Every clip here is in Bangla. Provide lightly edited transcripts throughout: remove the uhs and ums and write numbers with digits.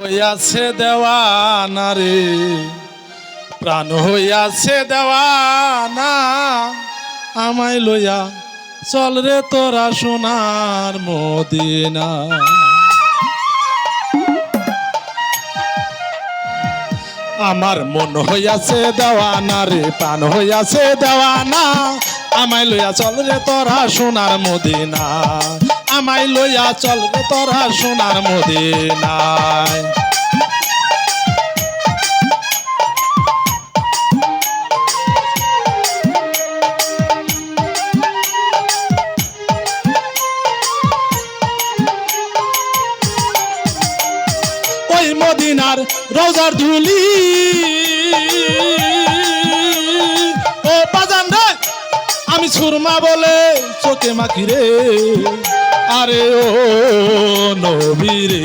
হইয়াছে দেওয়ানা রে, প্রাণ হইয়াছে দেওয়ানা, আমায় লইয়া চল রে তোরা সোনার মদিনা। আমার মন হইয়াছে দেওয়ানা রে, প্রাণ হইয়াছে দেওয়ানা, আমায় লইয়া চল রে তোরা সোনার মদিনা, আমায় লইয়া চল রে তোরা সোনার মদিনায়। ওই মদিনার রোজার ধুলি ও বাজান রে, আমি সুরমা বলে চোখে মাখি রে, আরে ও নবী রে।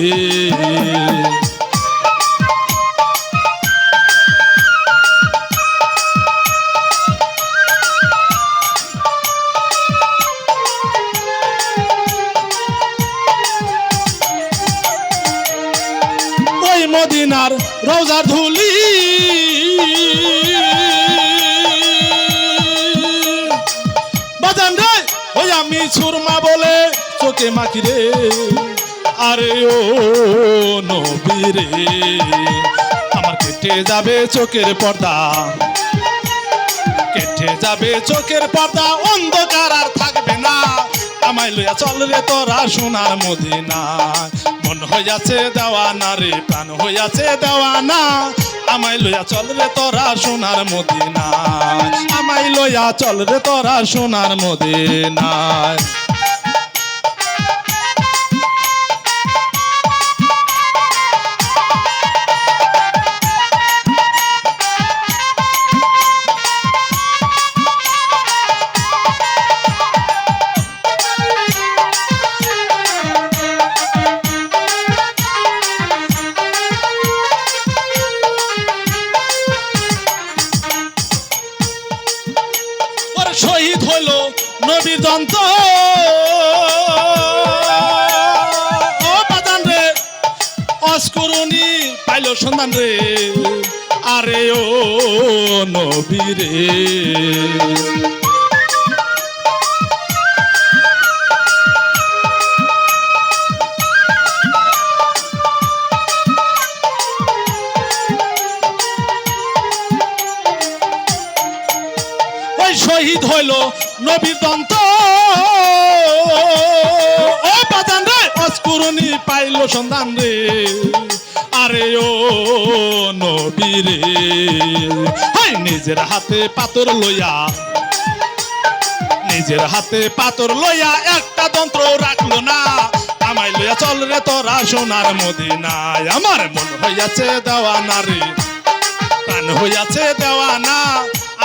ওই মদিনার রোজার ধুলি বাজান রে, ওই আমি সুরমা বলে চোখে মাখি রে, আরে ও নবী রে। আমার কেটে যাবে চোখের পর্দা, কেটে যাবে চোখের পর্দা, অন্ধকার আর থাকবে না, আমায় লইয়া চল রে তোরা সোনার মদিনা। মন হইয়াছে দেওয়ানা রে, প্রাণ হইয়াছে দেওয়ানা, আমায় লইয়া চল রে তোরা সোনার মদিনা, আমায় লইয়া চল রে তোরা সোনার মদিনায়। শহীদ হইল নবীর দন্ত ও বাজান রে, অস্করণী পাইল সন্ধান রে, আরে ও নবী রে। শহীদ হইল নবীর দন্ত ও বাজান রে, অস্করণী পাইল সন্ধান রে, আরে ও নবী রে। হাই নিজের হাতে পাথর লইয়া, নিজের হাতে পাথর লইয়া একটা যন্ত্র রাখলো না, আমায় লইয়া চল রে তোরা সোনার মদিনায়। আমার মন হইয়াছে দেওয়ানা রে, প্রাণ হইয়াছে দেওয়ানা,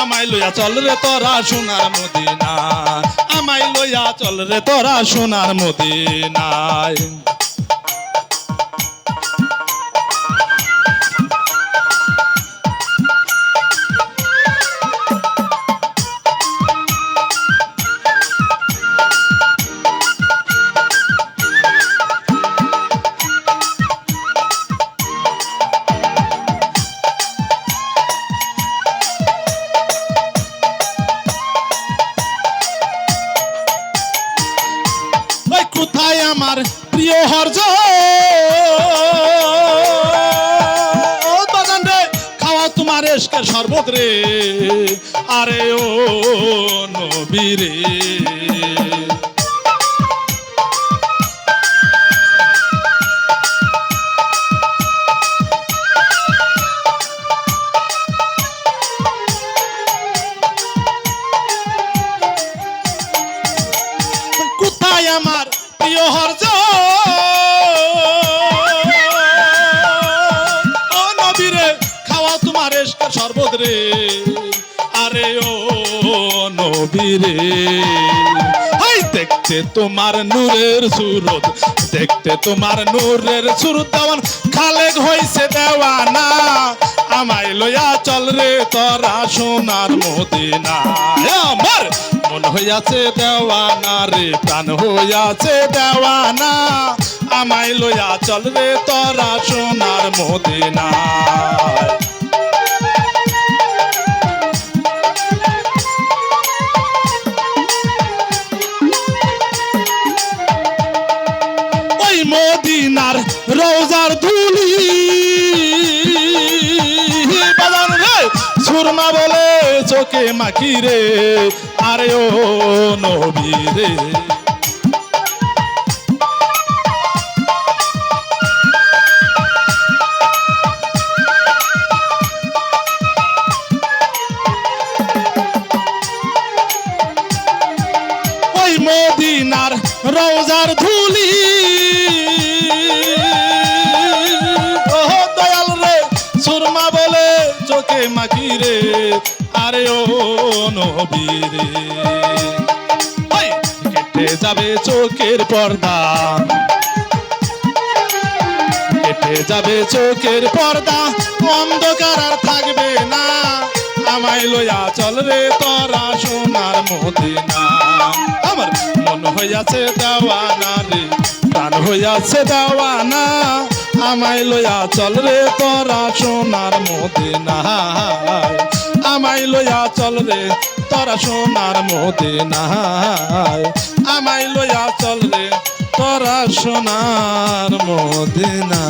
আমায় লইয়া চল রে তোরা সোনার মদিনা, আমায় লইয়া চল রে তোরা সোনার মদিনায়। কোথায় আমার প্রিয় হরজ ও বাজান রে, খাওয়া তোমার এসকের শরবত রে, আরে ও নবী রে। কোথায় আমার প্রিয় হরজ ও নবী রে, খাওয়া তোমার এসকের শরবত রে, আরে ও নবী রে। দেখতে তোমার নূরের সুরত, দেখতে তোমার নূরের সুরত, দেওয়ান খালেক হইছে দেওয়ানা, আমায় লইয়া চল রে তোরা সোনার মদিনা। আমার মন হইয়াছে দেওয়ানা রে, প্রাণ হইয়াছে দেওয়ানা, আমায় লইয়া চল রে তোরা সোনার মদিনায়। ওই মদিনার রওজার ধুলি বাজান রে সুরমা বলে চোখে মাখি রে আরে ও নবী রে। ওই মদিনার রওজার ধুলি ও দয়াল রে সুরমা বলে চোখে মাখি রে আরে ও নবী রে। ওই কেটে যাবে চোখের পর্দা, কেটে যাবে চোখের পর্দা, অন্ধকার আর থাকবে না, আমায় লইয়া চল রে তোরা সোনার মদিনা। আমার মন হইয়াছে দেওয়ানা রে, প্রাণ হইয়াছে দেওয়ানা, আমায় লইয়া চল রে তোরা সোনার মদিনা। আমায় লইয়া চল রে তোরা সোনার মদিনা, আমায় লইয়া চল রে তোরা সোনার মদিনা।